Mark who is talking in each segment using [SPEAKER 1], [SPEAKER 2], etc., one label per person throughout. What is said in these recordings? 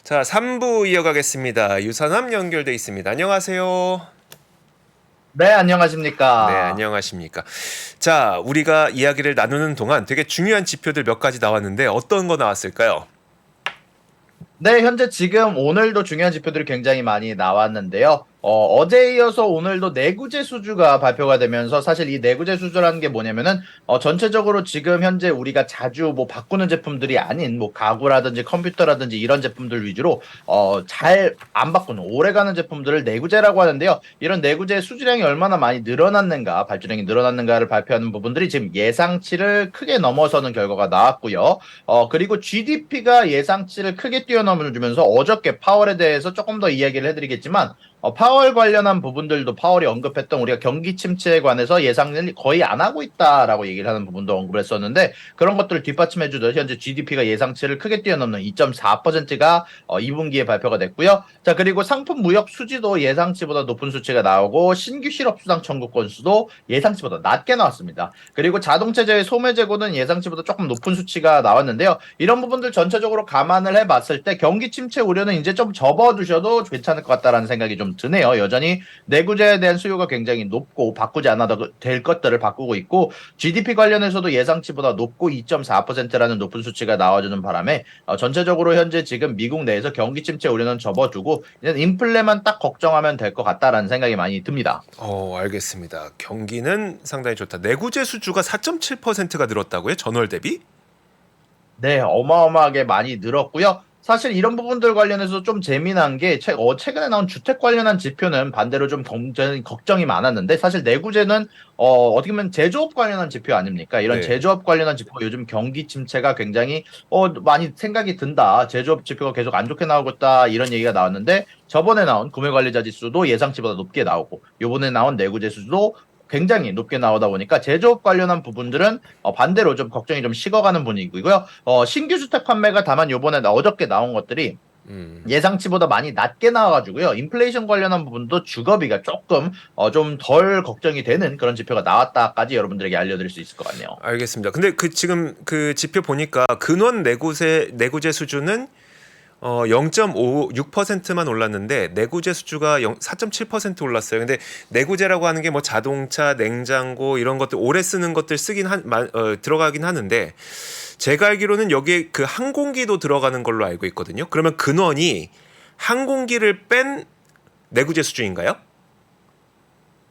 [SPEAKER 1] 자, 3부 이어가겠습니다. 유선암 연결돼 있습니다. 안녕하세요.
[SPEAKER 2] 네,
[SPEAKER 1] 네,
[SPEAKER 2] 안녕하십니까.
[SPEAKER 1] 안녕하십니까. 자, 우리가 이야기를 나누는 동안 되게 중요한 지표들 몇 가지 나왔는데 어떤 거 나왔을까요?
[SPEAKER 2] 네, 현재 지금 오늘도 중요한 지표들이 굉장히 많이 나왔는데요. 어제에 이어서 오늘도 내구재 수주가 발표가 되면서 사실 이 내구재 수주라는 게 뭐냐면은 전체적으로 지금 현재 우리가 자주 뭐 바꾸는 제품들이 아닌 뭐 가구라든지 컴퓨터라든지 이런 제품들 위주로 잘 안 바꾸는 오래가는 제품들을 내구재라고 하는데요. 이런 내구재 수주량이 얼마나 많이 늘어났는가, 발주량이 늘어났는가를 발표하는 부분들이 지금 예상치를 크게 넘어서는 결과가 나왔고요. 그리고 GDP가 예상치를 크게 뛰어넘어주면서 어저께 파월에 대해서 조금 더 이야기를 해드리겠지만 파월 관련한 부분들도 파월이 언급했던 우리가 경기 침체에 관해서 예상을 거의 안 하고 있다라고 얘기를 하는 부분도 언급을 했었는데 그런 것들을 뒷받침해주듯 현재 GDP가 예상치를 크게 뛰어넘는 2.4%가 2분기에 발표가 됐고요. 자, 그리고 상품 무역 수지도 예상치보다 높은 수치가 나오고 신규 실업 수당 청구 건수도 예상치보다 낮게 나왔습니다. 그리고 자동차 제외 소매 재고는 예상치보다 조금 높은 수치가 나왔는데요. 이런 부분들 전체적으로 감안을 해봤을 때 경기 침체 우려는 이제 좀 접어두셔도 괜찮을 것 같다라는 생각이 좀 드네요. 여전히 내구재에 대한 수요가 굉장히 높고 바꾸지 않아도 될 것들을 바꾸고 있고 GDP 관련해서도 예상치보다 높고 2.4%라는 높은 수치가 나와주는 바람에 전체적으로 현재 지금 미국 내에서 경기 침체 우려는 접어두고 이제 인플레만 딱 걱정하면 될 것 같다라는 생각이 많이 듭니다.
[SPEAKER 1] 알겠습니다. 경기는 상당히 좋다. 내구재 수주가 4.7%가 늘었다고요? 전월 대비?
[SPEAKER 2] 네, 어마어마하게 많이 늘었고요. 사실 이런 부분들 관련해서 좀 재미난 게 최근에 나온 주택 관련한 지표는 반대로 좀 걱정이 많았는데 사실 내구재는 어떻게 보면 제조업 관련한 지표 아닙니까? 이런
[SPEAKER 1] 네.
[SPEAKER 2] 제조업 관련한 지표가 요즘 경기 침체가 굉장히 많이 생각이 든다. 제조업 지표가 계속 안 좋게 나오고 있다. 이런 얘기가 나왔는데 저번에 나온 구매 관리자 지수도 예상치보다 높게 나오고 요번에 나온 내구재 수도 굉장히 높게 나오다 보니까 제조업 관련한 부분들은 반대로 좀 걱정이 좀 식어가는 분위기고요. 신규 주택 판매가 다만 요번에 어저께 나온 것들이 예상치보다 많이 낮게 나와가지고요. 인플레이션 관련한 부분도 주거비가 조금 좀 덜 걱정이 되는 그런 지표가 나왔다까지 여러분들에게 알려드릴 수 있을 것 같네요.
[SPEAKER 1] 알겠습니다. 근데 지금 그 지표 보니까 근원 내구재 수주는 0.56%만 올랐는데 내구재 수주가 4.7% 올랐어요. 근데 내구재라고 하는 게 뭐 자동차, 냉장고 이런 것들 오래 쓰는 것들 들어가긴 하는데 제가 알기로는 여기에 그 항공기도 들어가는 걸로 알고 있거든요. 그러면 근원이 항공기를 뺀 내구재 수준인가요?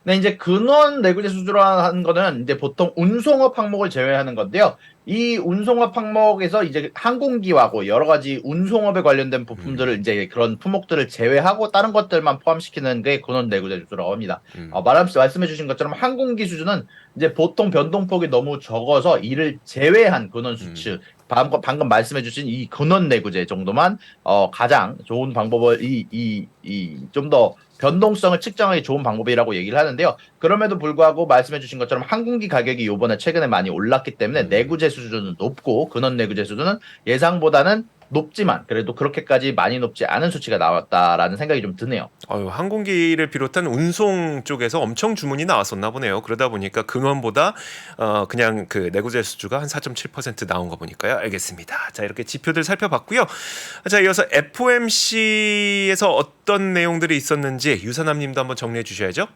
[SPEAKER 2] 네, 이제 근원 내구재 수주라는 거는 이제 보통 운송업 항목을 제외하는 건데요. 이 운송업 항목에서 이제 항공기하고 여러 가지 운송업에 관련된 부품들을 이제 그런 품목들을 제외하고 다른 것들만 포함시키는 게 근원 내구재 수주라고 합니다. 말씀해 주신 것처럼 항공기 수주는 이제 보통 변동폭이 너무 적어서 이를 제외한 근원 수치 방금 말씀해 주신 이 근원 내구재 정도만 가장 좋은 방법을 좀 더 변동성을 측정하기 좋은 방법이라고 얘기를 하는데요. 그럼에도 불구하고 말씀해 주신 것처럼 항공기 가격이 요번에 최근에 많이 올랐기 때문에 내구재 수준은 높고 근원 내구재 수준은 예상보다는 높지만 그래도 그렇게까지 많이 높지 않은 수치가 나왔다라는 생각이 좀 드네요.
[SPEAKER 1] 항공기를 비롯한 운송 쪽에서 엄청 주문이 나왔었나 보네요. 그러다 보니까 근원보다 그냥 그 내구재 수주가 한 4.7% 나온 거 보니까요. 알겠습니다. 자, 이렇게 지표들 살펴봤고요. 자, 이어서 FOMC에서 어떤 내용들이 있었는지 유선암 님도 한번 정리해 주셔야죠.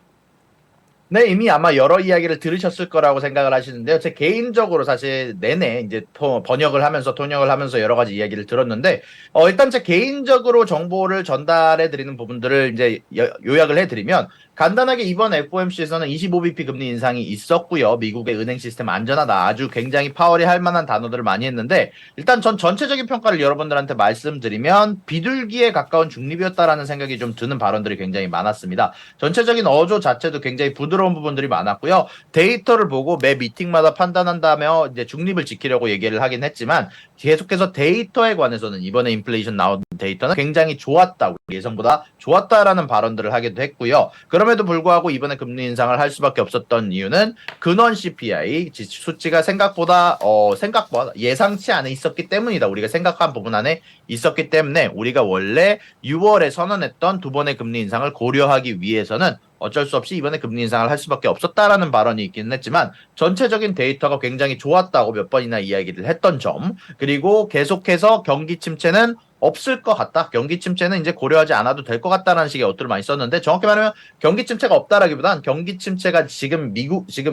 [SPEAKER 2] 네, 이미 아마 여러 이야기를 들으셨을 거라고 생각을 하시는데요. 제 개인적으로 사실 내내 이제 번역을 하면서 통역을 하면서 여러 가지 이야기를 들었는데, 일단 제 개인적으로 정보를 전달해 드리는 부분들을 이제 요약을 해 드리면, 간단하게 이번 FOMC에서는 25bp 금리 인상이 있었고요. 미국의 은행 시스템 안전하다. 아주 굉장히 파월이 할 만한 단어들을 많이 했는데, 일단 전 전체적인 평가를 여러분들한테 말씀드리면, 비둘기에 가까운 중립이었다라는 생각이 좀 드는 발언들이 굉장히 많았습니다. 전체적인 어조 자체도 굉장히 부드러운 부분들이 많았고요. 데이터를 보고 매 미팅마다 판단한다며 이제 중립을 지키려고 얘기를 하긴 했지만 계속해서 데이터에 관해서는 이번에 인플레이션 나온 데이터는 굉장히 좋았다. 예상보다 좋았다라는 발언들을 하기도 했고요. 그럼에도 불구하고 이번에 금리 인상을 할 수밖에 없었던 이유는 근원 CPI 수치가 생각보다 예상치 않에 있었기 때문이다. 우리가 생각한 부분 안에 있었기 때문에 우리가 원래 6월에 선언했던 두 번의 금리 인상을 고려하기 위해서는 어쩔 수 없이 이번에 금리 인상을 할 수밖에 없었다라는 발언이 있기는 했지만 전체적인 데이터가 굉장히 좋았다고 몇 번이나 이야기를 했던 점, 그리고 계속해서 경기 침체는 없을 것 같다. 경기 침체는 이제 고려하지 않아도 될 것 같다라는 식의 어투를 많이 썼는데 정확히 말하면 경기 침체가 없다라기보단 경기 침체가 지금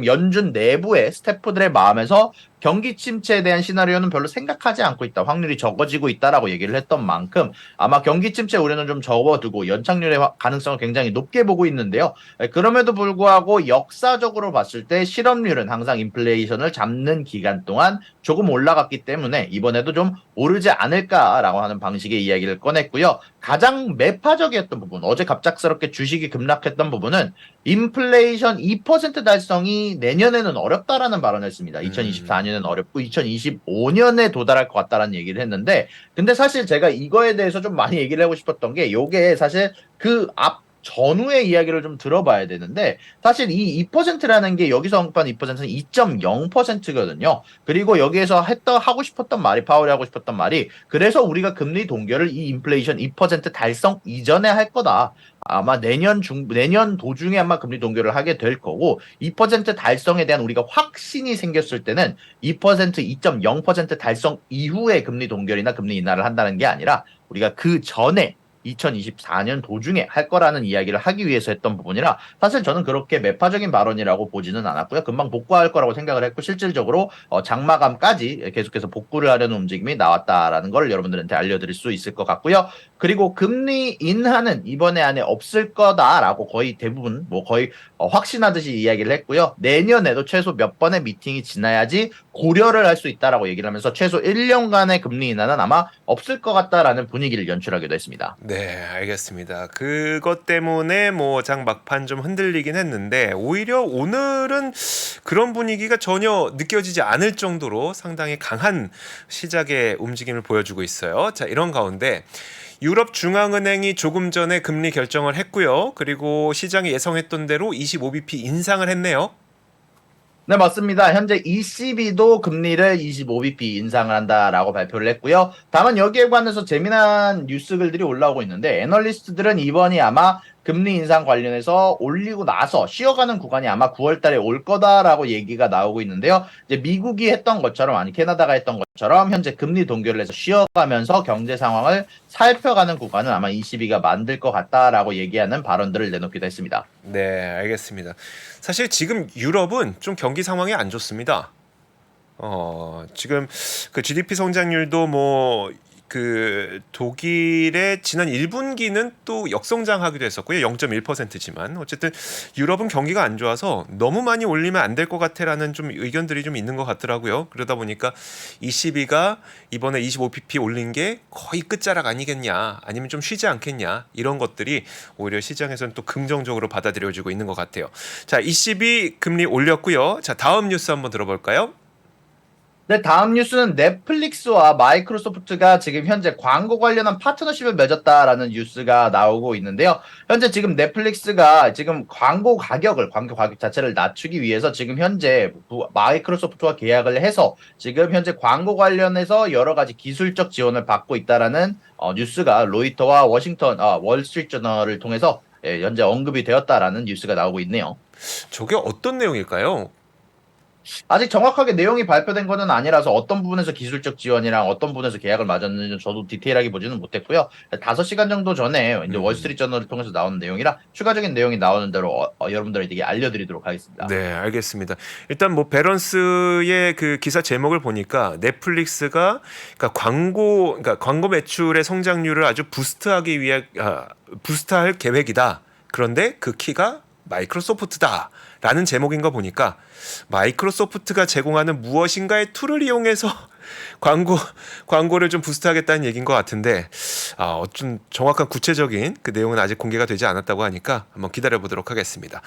[SPEAKER 2] 연준 내부의 스태프들의 마음에서 경기 침체에 대한 시나리오는 별로 생각하지 않고 있다. 확률이 적어지고 있다라고 얘기를 했던 만큼 아마 경기 침체 우려는 좀 접어두고 연착률의 가능성을 굉장히 높게 보고 있는데요. 그럼에도 불구하고 역사적으로 봤을 때 실업률은 항상 인플레이션을 잡는 기간 동안 조금 올라갔기 때문에 이번에도 좀 오르지 않을까라고 하는 방식의 이야기를 꺼냈고요. 가장 매파적이었던 부분, 어제 갑작스럽게 주식이 급락했던 부분은 인플레이션 2% 달성이 내년에는 어렵다라는 발언을 했습니다. 2024년은 어렵고 2025년에 도달할 것 같다라는 얘기를 했는데 근데 사실 제가 이거에 대해서 좀 많이 얘기를 하고 싶었던 게 요게 사실 그 앞 전후의 이야기를 좀 들어봐야 되는데 사실 이 2%라는 게 여기서 언급한 2%는 2.0%거든요. 그리고 여기에서 하고 싶었던 말이 파월이 하고 싶었던 말이 그래서 우리가 금리 동결을 이 인플레이션 2% 달성 이전에 할 거다. 아마 내년 도중에 아마 금리 동결을 하게 될 거고 2% 달성에 대한 우리가 확신이 생겼을 때는 2%, 2.0% 달성 이후에 금리 동결이나 금리 인하를 한다는 게 아니라 우리가 그 전에 2024년 도중에 할 거라는 이야기를 하기 위해서 했던 부분이라 사실 저는 그렇게 매파적인 발언이라고 보지는 않았고요. 금방 복구할 거라고 생각을 했고 실질적으로 장마감까지 계속해서 복구를 하려는 움직임이 나왔다라는 걸 여러분들한테 알려드릴 수 있을 것 같고요. 그리고 금리 인하는 이번에 안에 없을 거다라고 거의 대부분 뭐 거의 확신하듯이 이야기를 했고요. 내년에도 최소 몇 번의 미팅이 지나야지 고려를 할 수 있다라고 얘기를 하면서 최소 1년간의 금리 인하는 아마 없을 것 같다라는 분위기를 연출하기도 했습니다.
[SPEAKER 1] 네, 알겠습니다. 그것 때문에 뭐 장 막판 좀 흔들리긴 했는데 오히려 오늘은 그런 분위기가 전혀 느껴지지 않을 정도로 상당히 강한 시작의 움직임을 보여주고 있어요. 자, 이런 가운데 유럽 중앙은행이 조금 전에 금리 결정을 했고요. 그리고 시장이 예상했던 대로 25bp 인상을 했네요.
[SPEAKER 2] 네, 맞습니다. 현재 ECB도 금리를 25bp 인상을 한다라고 발표를 했고요. 다만 여기에 관해서 재미난 뉴스들이 올라오고 있는데 애널리스트들은 이번이 아마 금리 인상 관련해서 올리고 나서 쉬어가는 구간이 아마 9월 달에 올 거다라고 얘기가 나오고 있는데요. 이제 미국이 했던 것처럼 아니 캐나다가 했던 것처럼 현재 금리 동결을 해서 쉬어가면서 경제 상황을 살펴가는 구간은 아마 ECB가 만들 것 같다라고 얘기하는 발언들을 내놓기도 했습니다.
[SPEAKER 1] 네, 알겠습니다. 사실 지금 유럽은 좀 경기 상황이 안 좋습니다. 지금 그 GDP 성장률도 뭐 그 독일의 지난 1분기는 또 역성장하기도 했었고요. 0.1%지만 어쨌든 유럽은 경기가 안 좋아서 너무 많이 올리면 안 될 것 같아라는 좀 의견들이 좀 있는 것 같더라고요. 그러다 보니까 ECB가 이번에 25pp 올린 게 거의 끝자락 아니겠냐, 아니면 좀 쉬지 않겠냐 이런 것들이 오히려 시장에서는 또 긍정적으로 받아들여지고 있는 것 같아요. 자, ECB 금리 올렸고요. 자, 다음 뉴스 한번 들어볼까요?
[SPEAKER 2] 네, 다음 뉴스는 넷플릭스와 마이크로소프트가 지금 현재 광고 관련한 파트너십을 맺었다라는 뉴스가 나오고 있는데요. 현재 지금 넷플릭스가 지금 광고 가격 자체를 낮추기 위해서 지금 현재 마이크로소프트와 계약을 해서 지금 현재 광고 관련해서 여러 가지 기술적 지원을 받고 있다라는 뉴스가 로이터와 월스트리트저널을 통해서 현재 언급이 되었다라는 뉴스가 나오고 있네요.
[SPEAKER 1] 저게 어떤 내용일까요?
[SPEAKER 2] 아직 정확하게 내용이 발표된 거는 아니라서 어떤 부분에서 기술적 지원이랑 어떤 부분에서 계약을 맺었는지 저도 디테일하게 보지는 못했고요. 5시간 정도 전에 이제 월스트리트 저널을 통해서 나오는 내용이라 추가적인 내용이 나오는 대로 여러분들에게 알려드리도록 하겠습니다.
[SPEAKER 1] 네, 알겠습니다. 일단 뭐 밸런스의 그 기사 제목을 보니까 넷플릭스가 그러니까 광고 매출의 성장률을 아주 부스트할 계획이다. 그런데 그 키가 마이크로소프트다라는 제목인 거 보니까 마이크로소프트가 제공하는 무엇인가의 툴을 이용해서 광고를 좀 부스트하겠다는 얘기인 것 같은데 어좀 정확한 구체적인 그 내용은 아직 공개가 되지 않았다고 하니까 한번 기다려 보도록 하겠습니다.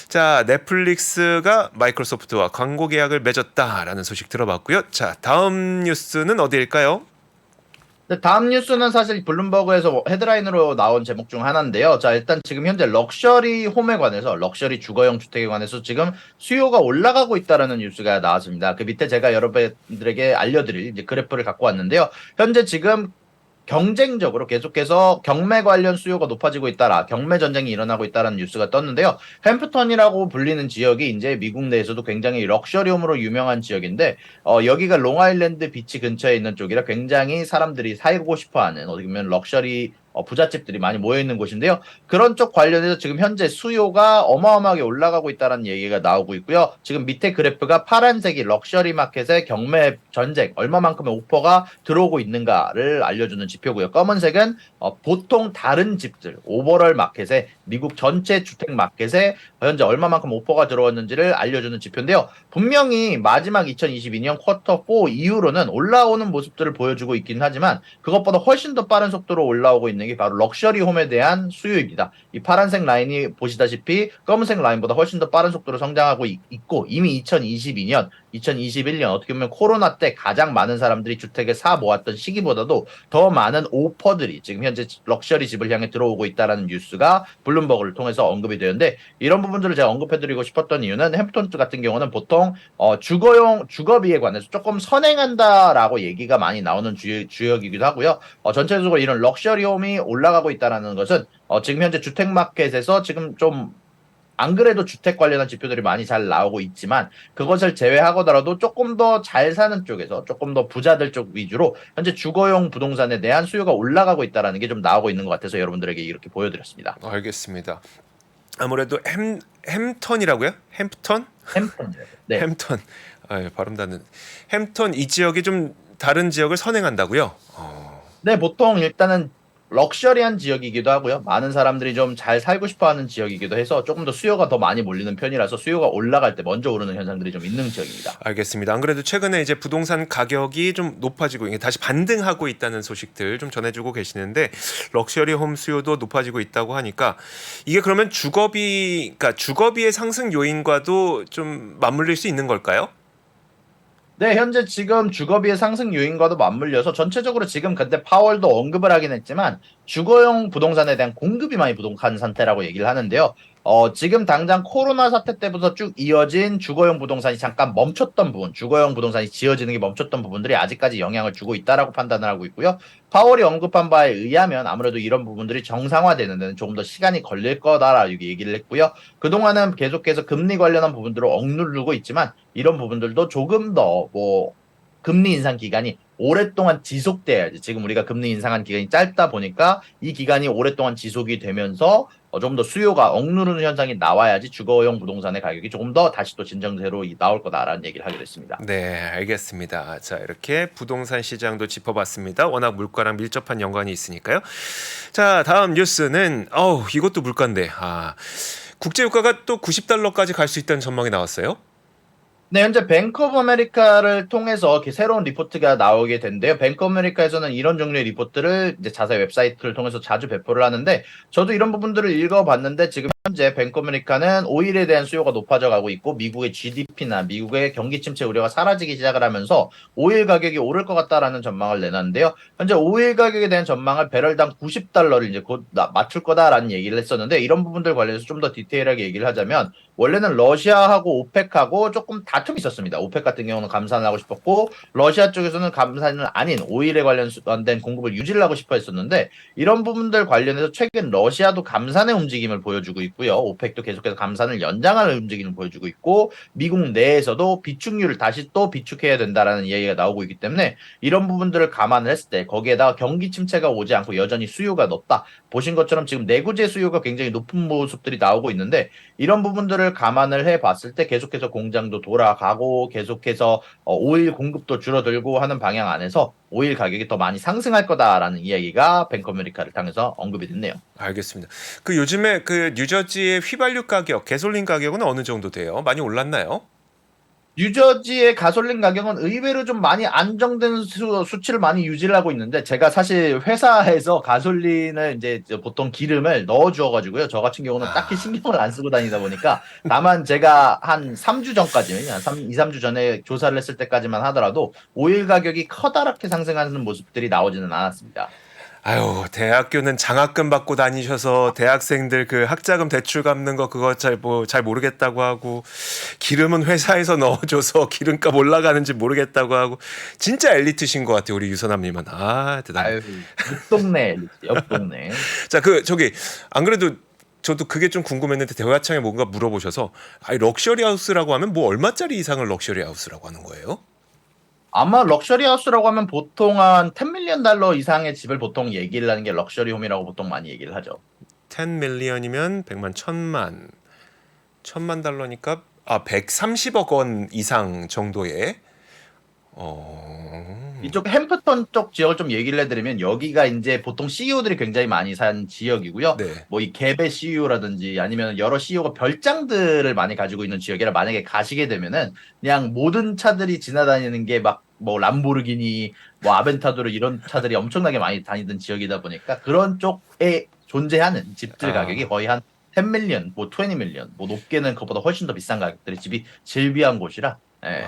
[SPEAKER 1] 자, 넷플릭스가 마이크로소프트와 광고 계약을 맺었다라는 소식 들어봤고요. 자, 다음 뉴스는 어디일까요?
[SPEAKER 2] 다음 뉴스는 사실 블룸버그에서 헤드라인으로 나온 제목 중 하나인데요. 자, 일단 지금 현재 럭셔리 홈에 관해서, 럭셔리 주거용 주택에 관해서 지금 수요가 올라가고 있다라는 뉴스가 나왔습니다. 그 밑에 제가 여러분들에게 알려드릴 이제 그래프를 갖고 왔는데요. 현재 지금 경쟁적으로 계속해서 경매 관련 수요가 높아지고 있다라, 경매 전쟁이 일어나고 있다라는 뉴스가 떴는데요. 햄프턴이라고 불리는 지역이 이제 미국 내에서도 굉장히 럭셔리홈으로 유명한 지역인데, 여기가 롱아일랜드 비치 근처에 있는 쪽이라 굉장히 사람들이 살고 싶어하는, 어떻게 보면 럭셔리 부잣집들이 많이 모여 있는 곳인데요. 그런 쪽 관련해서 지금 현재 수요가 어마어마하게 올라가고 있다는 얘기가 나오고 있고요. 지금 밑에 그래프가 파란색이 럭셔리 마켓의 경매 전쟁, 얼마만큼의 오퍼가 들어오고 있는가를 알려주는 지표고요. 검은색은 보통 다른 집들, 오버럴 마켓에 미국 전체 주택 마켓에 현재 얼마만큼 오퍼가 들어왔는지를 알려주는 지표인데요. 분명히 마지막 2022년 쿼터 4 이후로는 올라오는 모습들을 보여주고 있긴 하지만 그것보다 훨씬 더 빠른 속도로 올라오고 있는 게 바로 럭셔리 홈에 대한 수요입니다. 이 파란색 라인이 보시다시피 검은색 라인보다 훨씬 더 빠른 속도로 성장하고 있고 이미 2022년, 2021년 어떻게 보면 코로나 때 가장 많은 사람들이 주택을 사 모았던 시기보다도 더 많은 오퍼들이 지금 현재 럭셔리 집을 향해 들어오고 있다라는 뉴스가 블룸버그를 통해서 언급이 되는데 이런 부분들을 제가 언급해드리고 싶었던 이유는 햄프턴 같은 경우는 보통 주거비에 관해서 조금 선행한다라고 얘기가 많이 나오는 주역이기도 하고요. 전체적으로 이런 럭셔리 홈이 올라가고 있다는 것은 지금 현재 주택 마켓에서 지금 좀 안 그래도 주택 관련한 지표들이 많이 잘 나오고 있지만 그것을 제외하고더라도 조금 더 잘 사는 쪽에서 조금 더 부자들 쪽 위주로 현재 주거용 부동산에 대한 수요가 올라가고 있다는 게 좀 나오고 있는 것 같아서 여러분들에게 이렇게 보여드렸습니다.
[SPEAKER 1] 알겠습니다. 아무래도 햄턴이라고요? 햄프턴?
[SPEAKER 2] 햄프턴이요. 네.
[SPEAKER 1] 햄턴. 발음 닿는. 햄턴 이 지역이 좀 다른 지역을 선행한다고요?
[SPEAKER 2] 네, 보통 일단은 럭셔리한 지역이기도 하고요. 많은 사람들이 좀 잘 살고 싶어 하는 지역이기도 해서 조금 더 수요가 더 많이 몰리는 편이라서 수요가 올라갈 때 먼저 오르는 현상들이 좀 있는 지역입니다.
[SPEAKER 1] 알겠습니다. 안 그래도 최근에 이제 부동산 가격이 좀 높아지고 이게 다시 반등하고 있다는 소식들 좀 전해주고 계시는데 럭셔리 홈 수요도 높아지고 있다고 하니까 이게 그러면 그러니까 주거비의 상승 요인과도 좀 맞물릴 수 있는 걸까요?
[SPEAKER 2] 네, 현재 지금 주거비의 상승 요인과도 맞물려서 전체적으로 지금 근데 파월도 언급을 하긴 했지만 주거용 부동산에 대한 공급이 많이 부족한 상태라고 얘기를 하는데요. 지금 당장 코로나 사태 때부터 쭉 이어진 주거용 부동산이 잠깐 멈췄던 부분, 주거용 부동산이 지어지는 게 멈췄던 부분들이 아직까지 영향을 주고 있다라고 판단을 하고 있고요. 파월이 언급한 바에 의하면 아무래도 이런 부분들이 정상화되는 데는 조금 더 시간이 걸릴 거다라고 얘기를 했고요. 그동안은 계속해서 금리 관련한 부분들을 억누르고 있지만 이런 부분들도 조금 더 금리 인상 기간이 오랫동안 지속돼야지. 지금 우리가 금리 인상한 기간이 짧다 보니까 이 기간이 오랫동안 지속이 되면서 좀 더 수요가 억누르는 현상이 나와야지 주거용 부동산의 가격이 조금 더 다시 또 진정세로 나올 거다라는 얘기를 하기로 했습니다.
[SPEAKER 1] 네, 알겠습니다. 자, 이렇게 부동산 시장도 짚어봤습니다. 워낙 물가랑 밀접한 연관이 있으니까요. 자, 다음 뉴스는 이것도 물가인데. 국제 유가가 또 90달러까지 갈 수 있다는 전망이 나왔어요.
[SPEAKER 2] 네, 현재 뱅크 오브 아메리카를 통해서 이렇게 새로운 리포트가 나오게 된대요. 뱅크 오브 아메리카에서는 이런 종류의 리포트를 이제 자사의 웹사이트를 통해서 자주 배포를 하는데 저도 이런 부분들을 읽어봤는데 지금 현재 뱅크 오브 아메리카는 오일에 대한 수요가 높아져 가고 있고 미국의 GDP나 미국의 경기 침체 우려가 사라지기 시작을 하면서 오일 가격이 오를 것 같다라는 전망을 내놨는데요. 현재 오일 가격에 대한 전망을 배럴당 90달러를 이제 곧 맞출 거다라는 얘기를 했었는데 이런 부분들 관련해서 좀 더 디테일하게 얘기를 하자면 원래는 러시아하고 오펙하고 조금 다툼이 있었습니다. 오펙 같은 경우는 감산을 하고 싶었고 러시아 쪽에서는 감산은 아닌 오일에 관련된 공급을 유지를 하고 싶어 했었는데 이런 부분들 관련해서 최근 러시아도 감산의 움직임을 보여주고 있고요. 오펙도 계속해서 감산을 연장하는 움직임을 보여주고 있고 미국 내에서도 비축률을 다시 또 비축해야 된다라는 이야기가 나오고 있기 때문에 이런 부분들을 감안을 했을 때 거기에다가 경기 침체가 오지 않고 여전히 수요가 높다. 보신 것처럼 지금 내구재 수요가 굉장히 높은 모습들이 나오고 있는데 이런 부분들을 감안을 해봤을 때 계속해서 공장도 돌아가고 계속해서 오일 공급도 줄어들고 하는 방향 안에서 오일 가격이 더 많이 상승할 거다라는 이야기가 뱅크 아메리카를 통해서 언급이 됐네요.
[SPEAKER 1] 알겠습니다. 그 요즘에 그 뉴저지의 휘발유 가격, 가솔린 가격은 어느 정도 돼요? 많이 올랐나요?
[SPEAKER 2] 뉴저지의 가솔린 가격은 의외로 좀 많이 안정된 수치를 많이 유지를 하고 있는데 제가 사실 회사에서 가솔린을 이제 보통 기름을 넣어 주어가지고요. 저 같은 경우는 딱히 신경을 안 쓰고 다니다 보니까 다만 제가 한 3주 전까지, 한 2, 3주 전에 조사를 했을 때까지만 하더라도 오일 가격이 커다랗게 상승하는 모습들이 나오지는 않았습니다.
[SPEAKER 1] 아유, 대학교는 장학금 받고 다니셔서 대학생들 그 학자금 대출 갚는 거 그거 잘 모르겠다고 하고 기름은 회사에서 넣어줘서 기름값 올라가는지 모르겠다고 하고 진짜 엘리트신 것 같아요, 우리 유선남님은. 아, 대단해.
[SPEAKER 2] 아유, 옆 동네, 옆 동네.
[SPEAKER 1] 자, 저기 안 그래도 저도 그게 좀 궁금했는데 대화창에 뭔가 물어보셔서 아니 럭셔리 하우스라고 하면 뭐 얼마짜리 이상을 럭셔리 하우스라고 하는 거예요?
[SPEAKER 2] 아마 럭셔리 하우스라고 하면 보통 한 10 밀리언 달러 이상의 집을 보통 얘기를 하는 게 럭셔리 홈이라고 보통 많이 얘기를 하죠.
[SPEAKER 1] 10 밀리언이면 100만, 1000만 달러니까 130억 원 이상 정도의
[SPEAKER 2] 이쪽 햄프턴 쪽 지역을 좀 얘기를 해드리면 여기가 이제 보통 CEO들이 굉장히 많이 산 지역이고요.
[SPEAKER 1] 네.
[SPEAKER 2] 뭐 이 갭의 CEO라든지 아니면 여러 CEO가 별장들을 많이 가지고 있는 지역이라 만약에 가시게 되면은 그냥 모든 차들이 지나다니는 게 막 뭐 람보르기니, 뭐 아벤타도르 이런 차들이 엄청나게 많이 다니던 지역이다 보니까 그런 쪽에 존재하는 집들 가격이 거의 한 10 밀리언, 뭐 20 밀리언, 뭐 높게는 그보다 훨씬 더 비싼 가격들의 집이 즐비한 곳이라. 예.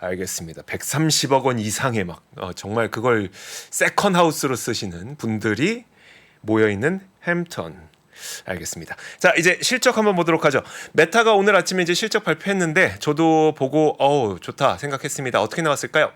[SPEAKER 1] 알겠습니다. 130억 원 이상의 막 정말 그걸 세컨 하우스로 쓰시는 분들이 모여 있는 햄턴. 알겠습니다. 자, 이제 실적 한번 보도록 하죠. 메타가 오늘 아침에 이제 실적 발표했는데 저도 보고 좋다 생각했습니다. 어떻게 나왔을까요?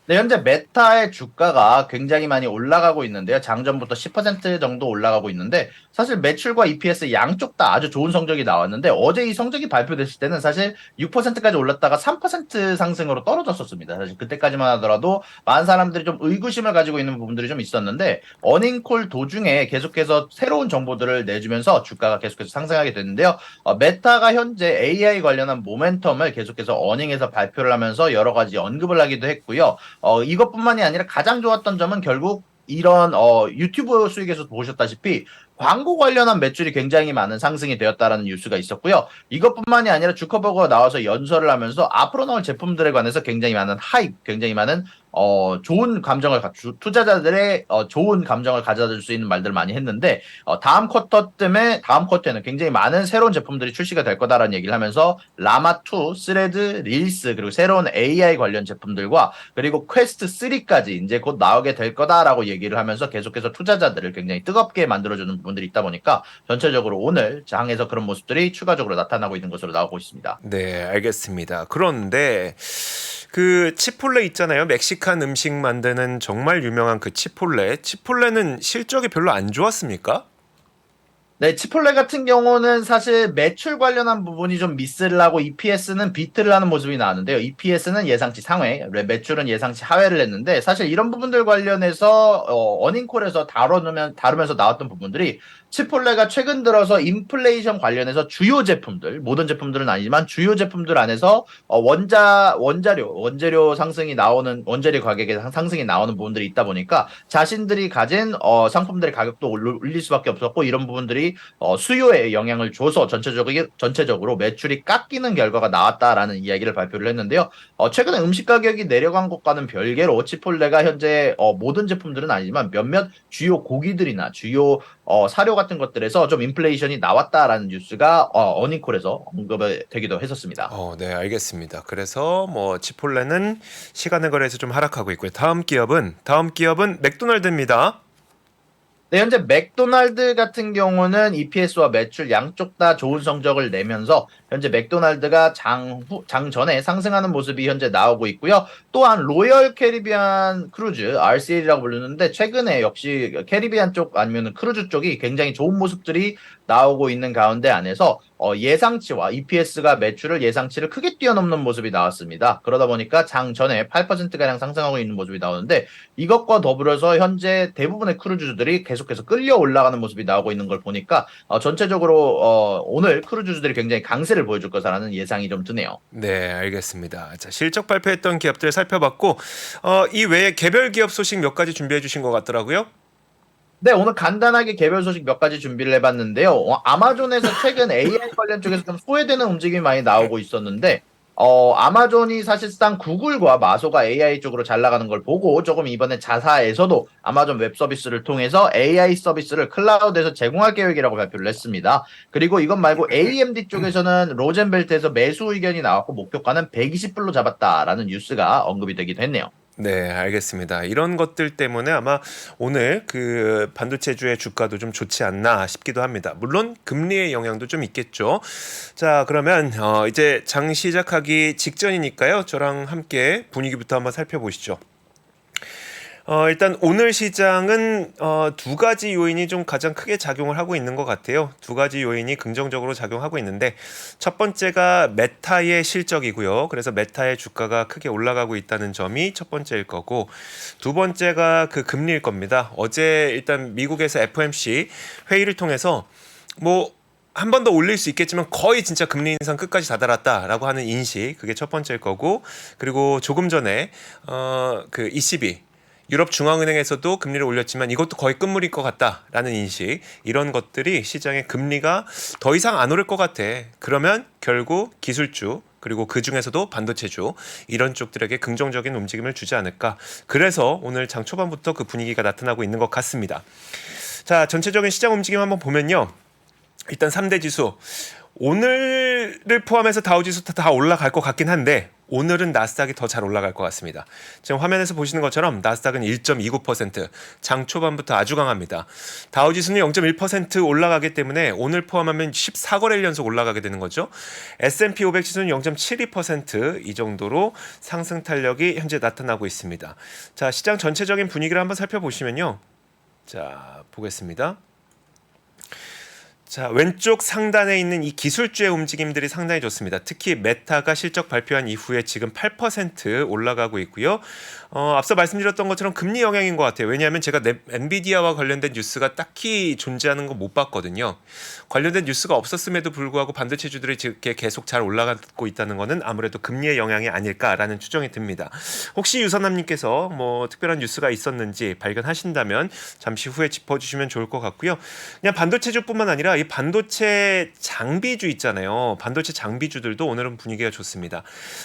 [SPEAKER 2] 네, 현재 메타의 주가가 굉장히 많이 올라가고 있는데요. 장전부터 10% 정도 올라가고 있는데 사실 매출과 EPS 양쪽 다 아주 좋은 성적이 나왔는데 어제 이 성적이 발표됐을 때는 사실 6%까지 올랐다가 3% 상승으로 떨어졌었습니다. 사실 그때까지만 하더라도 많은 사람들이 좀 의구심을 가지고 있는 부분들이 좀 있었는데 어닝콜 도중에 계속해서 새로운 정보들을 내주면서 주가가 계속해서 상승하게 됐는데요. 메타가 현재 AI 관련한 모멘텀을 계속해서 어닝에서 발표를 하면서 여러 가지 언급을 하기도 했고요. 이것뿐만이 아니라 가장 좋았던 점은 결국 이런 유튜브 수익에서 보셨다시피 광고 관련한 매출이 굉장히 많은 상승이 되었다라는 뉴스가 있었고요. 이것뿐만이 아니라 주커버거가 나와서 연설을 하면서 앞으로 나올 제품들에 관해서 굉장히 많은 하입, 굉장히 많은 좋은 감정을 투자자들의 좋은 감정을 가져다 줄 수 있는 말들을 많이 했는데 다음 쿼터 때문에 다음 쿼터에는 굉장히 많은 새로운 제품들이 출시가 될 거다라는 얘기를 하면서 라마2, 스레드, 릴스 그리고 새로운 AI 관련 제품들과 그리고 퀘스트 3까지 이제 곧 나오게 될 거다라고 얘기를 하면서 계속해서 투자자들을 굉장히 뜨겁게 만들어주는 부분들이 있다 보니까 전체적으로 오늘 장에서 그런 모습들이 추가적으로 나타나고 있는 것으로 나오고 있습니다.
[SPEAKER 1] 네, 알겠습니다. 그런데 그 치폴레 있잖아요. 멕시칸 음식 만드는 정말 유명한 그 치폴레는 실적이 별로 안 좋았습니까?
[SPEAKER 2] 네, 치폴레 같은 경우는 사실 매출 관련한 부분이 좀 미스를 하고 EPS는 비트를 하는 모습이 나왔는데요. EPS는 예상치 상회, 매출은 예상치 하회를 했는데 사실 이런 부분들 관련해서 어닝콜에서 다루면서 나왔던 부분들이 치폴레가 최근 들어서 인플레이션 관련해서 주요 제품들, 모든 제품들은 아니지만 주요 제품들 안에서 원재료 상승이 나오는 원재료 가격의 상승이 나오는 부분들이 있다 보니까 자신들이 가진 상품들의 가격도 올릴 수밖에 없었고 이런 부분들이 수요에 영향을 줘서 전체적으로 매출이 깎이는 결과가 나왔다라는 이야기를 발표를 했는데요. 최근에 음식 가격이 내려간 것과는 별개로 치폴레가 현재 모든 제품들은 아니지만 몇몇 주요 고기들이나 주요 사료 같은 것들에서 좀 인플레이션이 나왔다라는 뉴스가 어닝콜에서 언급이 되기도 했었습니다.
[SPEAKER 1] 네, 알겠습니다. 그래서 뭐 치폴레는 시간의 거래에서 좀 하락하고 있고요. 다음 기업은 맥도날드입니다.
[SPEAKER 2] 네, 현재 맥도날드 같은 경우는 EPS와 매출 양쪽 다 좋은 성적을 내면서 현재 맥도날드가 장 전에 상승하는 모습이 현재 나오고 있고요. 또한 로열 캐리비안 크루즈 RCL이라고 부르는데 최근에 역시 캐리비안 쪽 아니면 크루즈 쪽이 굉장히 좋은 모습들이 나오고 있는 가운데 안에서 예상치와 EPS가 매출을 예상치를 크게 뛰어넘는 모습이 나왔습니다. 그러다 보니까 장 전에 8%가량 상승하고 있는 모습이 나오는데 이것과 더불어서 현재 대부분의 크루즈들이 계속해서 끌려 올라가는 모습이 나오고 있는 걸 보니까 전체적으로 오늘 크루즈들이 굉장히 강세를 보여줄 거라는 예상이 좀 드네요.
[SPEAKER 1] 네, 알겠습니다. 자, 실적 발표했던 기업들 살펴봤고 이 외에 개별 기업 소식 몇 가지 준비해 주신 것 같더라고요.
[SPEAKER 2] 네, 오늘 간단하게 개별 소식 몇 가지 준비를 해봤는데요. 아마존에서 최근 AI 관련 쪽에서 좀 소외되는 움직임이 많이 나오고 있었는데, 아마존이 사실상 구글과 마소가 AI 쪽으로 잘 나가는 걸 보고 조금 이번에 자사에서도 아마존 웹 서비스를 통해서 AI 서비스를 클라우드에서 제공할 계획이라고 발표를 했습니다. 그리고 이것 말고 AMD 쪽에서는 로젠벨트에서 매수 의견이 나왔고 목표가는 120불로 잡았다라는 뉴스가 언급이 되기도 했네요.
[SPEAKER 1] 네, 알겠습니다. 이런 것들 때문에 아마 오늘 그 반도체주의 주가도 좀 좋지 않나 싶기도 합니다. 물론 금리의 영향도 좀 있겠죠. 자, 그러면 이제 장 시작하기 직전이니까요. 저랑 함께 분위기부터 한번 살펴보시죠. 일단 오늘 시장은 두 가지 요인이 좀 가장 크게 작용을 하고 있는 것 같아요. 두 가지 요인이 긍정적으로 작용하고 있는데 첫 번째가 메타의 실적이고요. 그래서 메타의 주가가 크게 올라가고 있다는 점이 첫 번째일 거고 두 번째가 그 금리일 겁니다. 어제 일단 미국에서 FOMC 회의를 통해서 뭐 한 번 더 올릴 수 있겠지만 거의 진짜 금리 인상 끝까지 다다랐다라고 하는 인식 그게 첫 번째일 거고 그리고 조금 전에 그 ECB 유럽 중앙은행에서도 금리를 올렸지만 이것도 거의 끝물일 것 같다라는 인식 이런 것들이 시장의 금리가 더 이상 안 오를 것 같아. 그러면 결국 기술주 그리고 그 중에서도 반도체주 이런 쪽들에게 긍정적인 움직임을 주지 않을까. 그래서 오늘 장 초반부터 그 분위기가 나타나고 있는 것 같습니다. 자, 전체적인 시장 움직임 한번 보면요. 일단 3대 지수 오늘을 포함해서 다우지수 다 올라갈 것 같긴 한데 오늘은 나스닥이 더 잘 올라갈 것 같습니다. 지금 화면에서 보시는 것처럼 나스닥은 1.29%, 장 초반부터 아주 강합니다. 다우지수는 0.1% 올라가기 때문에 오늘 포함하면 14거래일 연속 올라가게 되는 거죠. S&P 500 지수는 0.72%이 정도로 상승 탄력이 현재 나타나고 있습니다. 자, 시장 전체적인 분위기를 한번 살펴보시면요. 자, 보겠습니다. 자, 왼쪽 상단에 있는 이 기술주의 움직임들이 상당히 좋습니다. 특히 메타가 실적 발표한 이후에 지금 8% 올라가고 있고요. 앞서 말씀드렸던 것처럼 금리 영향인 것 같아요. 왜냐하면 제가 엔비디아와 관련된 뉴스가 딱히 존재하는 거 못 봤거든요. 관련된 뉴스가 없었음에도 불구하고 반도체주들이 이렇게 계속 잘 올라가고 있다는 것은 아무래도 금리의 영향이 아닐까라는 추정이 듭니다. 혹시 유선남님께서 뭐 특별한 뉴스가 있었는지 발견하신다면 잠시 후에 짚어주시면 좋을 것 같고요. 그냥 반도체주뿐만 아니라 이 반도체 장비주 있잖아요. 반도체 장비주들도 오늘은 분위기가 좋습니다.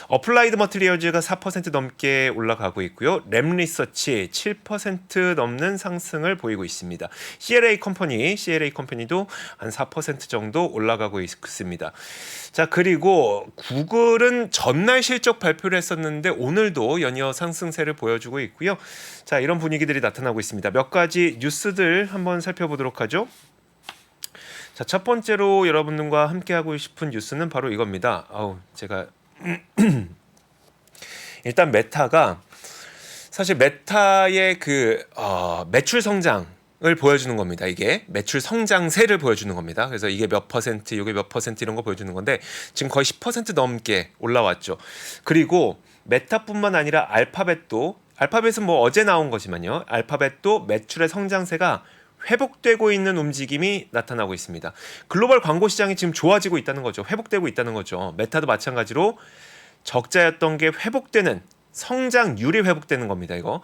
[SPEAKER 1] 어플라이드 머티리얼즈가 4% 넘게 올라가고 있고요. 램리서치 7% 넘는 상승을 보이고 있습니다. CLA 컴퍼니도 한 4% 정도 올라가고 있습니다. 자, 그리고 구글은 전날 실적 발표를 했었는데 오늘도 연이어 상승세를 보여주고 있고요. 자, 이런 분위기들이 나타나고 있습니다. 몇 가지 뉴스들 한번 살펴보도록 하죠. 자, 첫 번째로 여러분들과 함께하고 싶은 뉴스는 바로 이겁니다. 제가 일단 메타가 사실 메타의 그 매출 성장을 보여주는 겁니다. 이게 매출 성장세를 보여주는 겁니다. 그래서 이게 몇 퍼센트, 이게 몇 퍼센트 이런 거 보여주는 건데 지금 거의 10% 넘게 올라왔죠. 그리고 메타뿐만 아니라 알파벳은 뭐 어제 나온 거지만요. 알파벳도 매출의 성장세가 회복되고 있는 움직임이 나타나고 있습니다. 글로벌 광고 시장이 지금 좋아지고 있다는 거죠. 회복되고 있다는 거죠. 메타도 마찬가지로 적자였던 게 회복되는 성장률이 회복되는 겁니다. 이거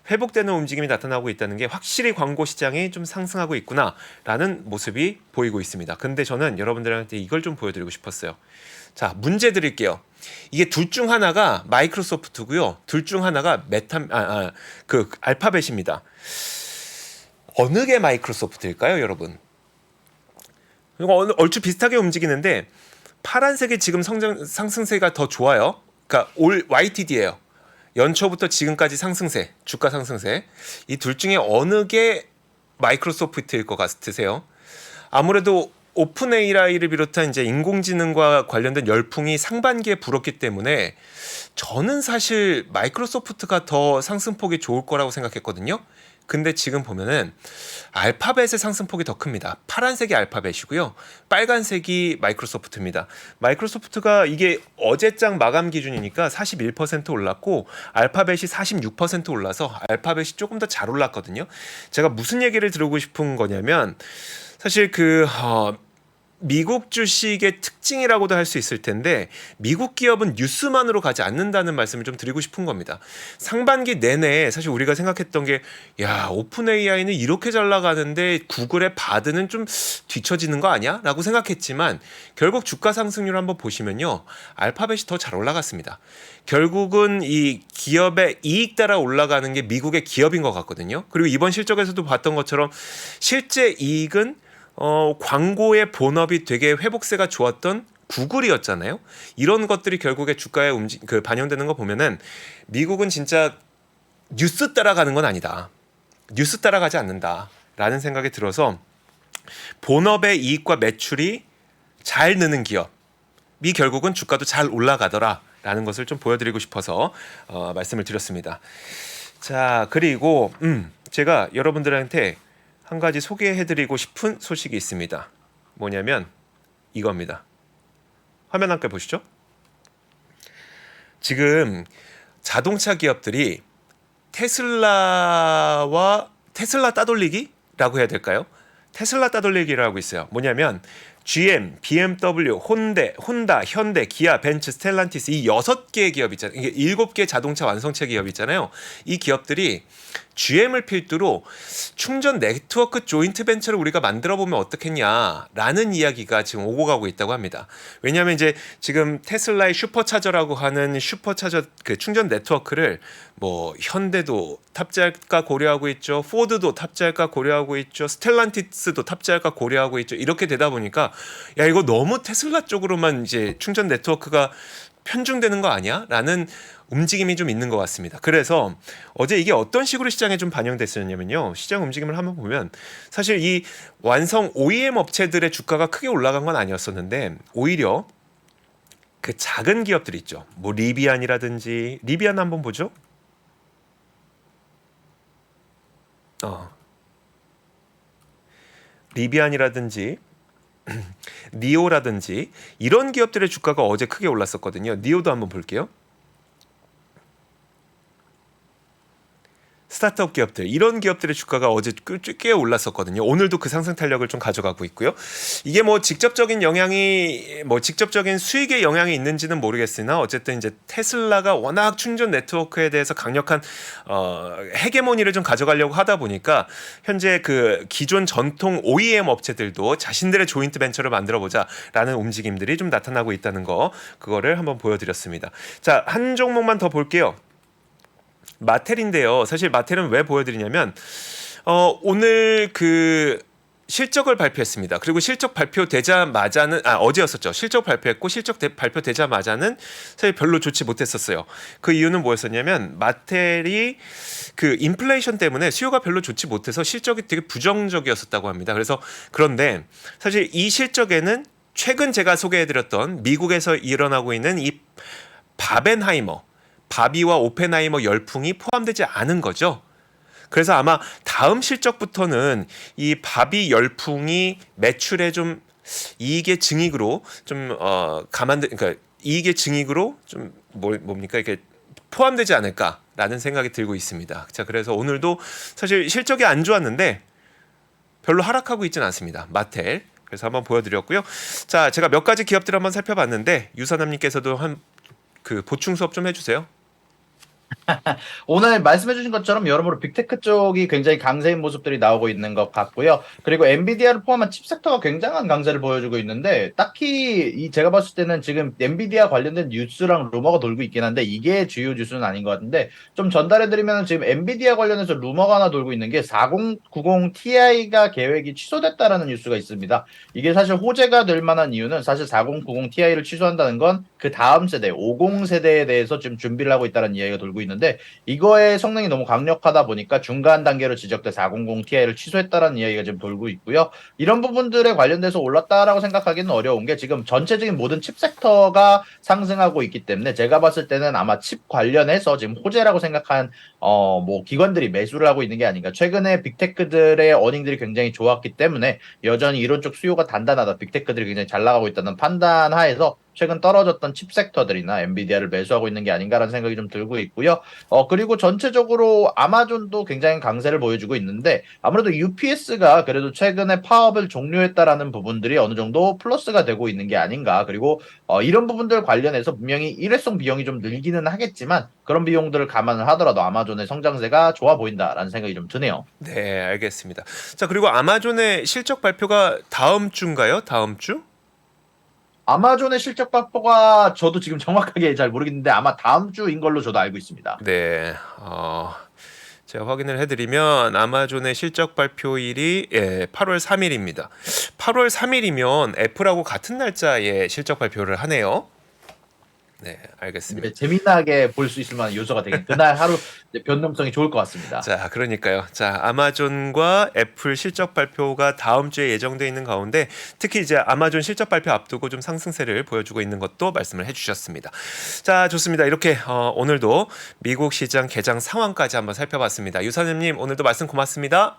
[SPEAKER 1] 회복되는 움직임이 나타나고 있다는 게 확실히 광고 시장이 좀 상승하고 있구나라는 모습이 보이고 있습니다. 근데 저는 여러분들한테 이걸 좀 보여드리고 싶었어요. 자, 문제 드릴게요. 이게 둘 중 하나가 마이크로소프트고요. 둘 중 하나가 그 알파벳입니다. 어느 게 마이크로소프트일까요, 여러분? 이거 얼추 비슷하게 움직이는데 파란색이 지금 상승세가 더 좋아요. 그러니까 올 YTD예요. 연초부터 지금까지 상승세, 주가 상승세. 이 둘 중에 어느 게 마이크로소프트일 것 같으세요? 아무래도 오픈 AI를 비롯한 이제 인공지능과 관련된 열풍이 상반기에 불었기 때문에 저는 사실 마이크로소프트가 더 상승폭이 좋을 거라고 생각했거든요. 근데 지금 보면은 알파벳의 상승폭이 더 큽니다. 파란색이 알파벳이고요. 빨간색이 마이크로소프트입니다. 마이크로소프트가 이게 어제장 마감 기준이니까 41% 올랐고 알파벳이 46% 올라서 알파벳이 조금 더 잘 올랐거든요. 제가 무슨 얘기를 들고 싶은 거냐면 사실 미국 주식의 특징이라고도 할 수 있을 텐데 미국 기업은 뉴스만으로 가지 않는다는 말씀을 좀 드리고 싶은 겁니다. 상반기 내내 사실 우리가 생각했던 게 오픈 AI는 이렇게 잘 나가는데 구글의 바드는 좀 뒤처지는 거 아니야? 라고 생각했지만 결국 주가 상승률 한번 보시면요. 알파벳이 더 잘 올라갔습니다. 결국은 이 기업의 이익 따라 올라가는 게 미국의 기업인 것 같거든요. 그리고 이번 실적에서도 봤던 것처럼 실제 이익은 광고의 본업이 되게 회복세가 좋았던 구글이었잖아요. 이런 것들이 결국에 주가에 반영되는 거 보면은 미국은 진짜 뉴스 따라가는 건 아니다. 뉴스 따라가지 않는다라는 생각이 들어서 본업의 이익과 매출이 잘 느는 기업이 결국은 주가도 잘 올라가더라라는 것을 좀 보여드리고 싶어서 말씀을 드렸습니다. 자, 그리고 제가 여러분들한테 한 가지 소개해드리고 싶은 소식이 있습니다. 뭐냐면 이겁니다. 화면 함께 보시죠. 지금 자동차 기업들이 테슬라 따돌리기라고 해야 될까요? 테슬라 따돌리기를 하고 있어요. 뭐냐면 GM, BMW, 혼다, 현대, 기아, 벤츠, 스텔란티스 이 6개의 기업 있잖아요. 이게 7개 자동차 완성체 기업 있잖아요. 이 기업들이 GM을 필두로 충전 네트워크 조인트 벤처를 우리가 만들어 보면 어떻겠냐라는 이야기가 지금 오고 가고 있다고 합니다. 왜냐하면 이제 지금 테슬라의 슈퍼차저라고 하는 슈퍼차저 그 충전 네트워크를 뭐 현대도 탑재할까 고려하고 있죠. 포드도 탑재할까 고려하고 있죠. 스텔란티스도 탑재할까 고려하고 있죠. 이렇게 되다 보니까 야 이거 너무 테슬라 쪽으로만 이제 충전 네트워크가 편중되는 거 아니야? 라는 움직임이 좀 있는 것 같습니다. 그래서 어제 이게 어떤 식으로 시장에 좀 반영됐었냐면요. 시장 움직임을 한번 보면 사실 이 완성 OEM 업체들의 주가가 크게 올라간 건 아니었었는데 오히려 그 작은 기업들 있죠. 뭐 리비안이라든지 리비안 한번 보죠. 리비안이라든지 니오라든지 이런 기업들의 주가가 어제 크게 올랐었거든요. 니오도 한번 볼게요. 스타트업 기업들 이런 기업들의 주가가 어제 꽤 올랐었거든요. 오늘도 그 상승 탄력을 좀 가져가고 있고요. 이게 뭐 직접적인 수익에 영향이 있는지는 모르겠으나 어쨌든 이제 테슬라가 워낙 충전 네트워크에 대해서 강력한 헤게모니를 좀 가져가려고 하다 보니까 현재 그 기존 전통 OEM 업체들도 자신들의 조인트 벤처를 만들어 보자라는 움직임들이 좀 나타나고 있다는 거 그거를 한번 보여드렸습니다. 자, 한 종목만 더 볼게요. 마텔인데요. 사실 마텔은 왜 보여드리냐면 오늘 그 실적을 발표했습니다. 그리고 실적 발표되자마자는 어제였었죠. 실적 발표했고 발표되자마자는 사실 별로 좋지 못했었어요. 그 이유는 뭐였었냐면 마텔이 그 인플레이션 때문에 수요가 별로 좋지 못해서 실적이 되게 부정적이었었다고 합니다. 그런데 사실 이 실적에는 최근 제가 소개해드렸던 미국에서 일어나고 있는 이 바비와 오펜하이머 열풍이 포함되지 않은 거죠. 그래서 아마 다음 실적부터는 이 바비 열풍이 매출에 좀 이익의 증익으로 좀 그러니까 이익의 증익으로 좀 뭡니까 이렇게 포함되지 않을까라는 생각이 들고 있습니다. 자, 그래서 오늘도 사실 실적이 안 좋았는데 별로 하락하고 있지는 않습니다. 마텔. 그래서 한번 보여드렸고요. 자, 제가 몇 가지 기업들 한번 살펴봤는데 유선남님께서도 한 그 보충 수업 좀 해주세요.
[SPEAKER 2] 오늘 말씀해주신 것처럼 여러모로 빅테크 쪽이 굉장히 강세인 모습들이 나오고 있는 것 같고요. 그리고 엔비디아를 포함한 칩 섹터가 굉장한 강세를 보여주고 있는데 딱히 제가 봤을 때는 지금 엔비디아 관련된 뉴스랑 루머가 돌고 있긴 한데 이게 주요 뉴스는 아닌 것 같은데 좀 전달해드리면 지금 엔비디아 관련해서 루머가 하나 돌고 있는 게 4090 Ti가 계획이 취소됐다라는 뉴스가 있습니다. 이게 사실 호재가 될 만한 이유는 사실 4090 Ti를 취소한다는 건 그 다음 세대 50 세대에 대해서 지금 준비를 하고 있다는 이야기가 돌고 있는데 이거의 성능이 너무 강력하다 보니까 중간 단계로 지적된 400 Ti를 취소했다라는 이야기가 지금 돌고 있고요. 이런 부분들에 관련돼서 올랐다라고 생각하기는 어려운 게 지금 전체적인 모든 칩 섹터가 상승하고 있기 때문에 제가 봤을 때는 아마 칩 관련해서 지금 호재라고 생각한 뭐 기관들이 매수를 하고 있는 게 아닌가. 최근에 빅테크들의 어닝들이 굉장히 좋았기 때문에 여전히 이런 쪽 수요가 단단하다. 빅테크들이 굉장히 잘 나가고 있다는 판단 하에서 최근 떨어졌던 칩 섹터들이나 엔비디아를 매수하고 있는 게 아닌가라는 생각이 좀 들고 있고요. 그리고 전체적으로 아마존도 굉장히 강세를 보여주고 있는데 아무래도 UPS가 그래도 최근에 파업을 종료했다라는 부분들이 어느 정도 플러스가 되고 있는 게 아닌가. 그리고 이런 부분들 관련해서 분명히 일회성 비용이 좀 늘기는 하겠지만 그런 비용들을 감안을 하더라도 아마존의 성장세가 좋아 보인다라는 생각이 좀 드네요.
[SPEAKER 1] 네, 알겠습니다. 자, 그리고 아마존의 실적 발표가 다음 주인가요? 다음 주?
[SPEAKER 2] 아마존의 실적 발표가 저도 지금 정확하게 잘 모르겠는데 아마 다음 주인 걸로 저도 알고 있습니다.
[SPEAKER 1] 네, 제가 확인을 해드리면 아마존의 실적 발표일이 8월 3일입니다. 8월 3일이면 애플하고 같은 날짜에 실적 발표를 하네요. 네, 알겠습니다.
[SPEAKER 2] 재미나게 볼 수 있을 만한 요소가 되긴 그날 하루 변동성이 좋을 것 같습니다.
[SPEAKER 1] 자, 그러니까요. 자, 아마존과 애플 실적 발표가 다음 주에 예정돼 있는 가운데 특히 이제 아마존 실적 발표 앞두고 좀 상승세를 보여주고 있는 것도 말씀을 해주셨습니다. 자, 좋습니다. 이렇게 오늘도 미국 시장 개장 상황까지 한번 살펴봤습니다. 유사님님 오늘도 말씀 고맙습니다.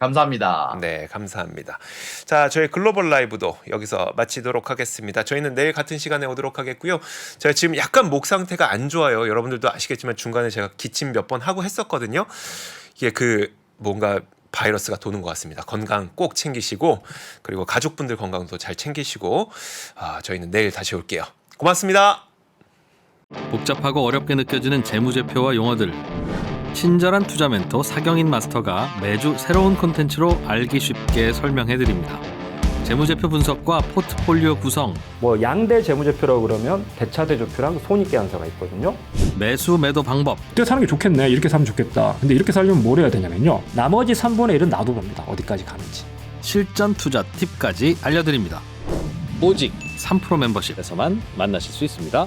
[SPEAKER 2] 감사합니다.
[SPEAKER 1] 네, 감사합니다. 자, 저희 글로벌 라이브도 여기서 마치도록 하겠습니다. 저희는 내일 같은 시간에 오도록 하겠고요. 제가 지금 약간 목 상태가 안 좋아요. 여러분들도 아시겠지만 중간에 제가 기침 몇 번 하고 했었거든요. 이게 뭔가 바이러스가 도는 것 같습니다. 건강 꼭 챙기시고 그리고 가족분들 건강도 잘 챙기시고 저희는 내일 다시 올게요. 고맙습니다.
[SPEAKER 3] 복잡하고 어렵게 느껴지는 재무제표와 용어들. 친절한 투자 멘토 사경인 마스터가 매주 새로운 콘텐츠로 알기 쉽게 설명해드립니다. 재무제표 분석과 포트폴리오 구성,
[SPEAKER 4] 뭐 양대 재무제표라고 그러면 대차대조표랑 손익계산서가 있거든요.
[SPEAKER 3] 매수 매도 방법,
[SPEAKER 5] 이때 사는 게 좋겠네. 이렇게 사면 좋겠다. 근데 이렇게 살려면 뭘 해야 되냐면요. 나머지 3분의 1은 놔둬봅니다. 어디까지 가는지.
[SPEAKER 3] 실전 투자 팁까지 알려드립니다.
[SPEAKER 6] 오직
[SPEAKER 3] 3프로 멤버십에서만
[SPEAKER 6] 만나실 수 있습니다.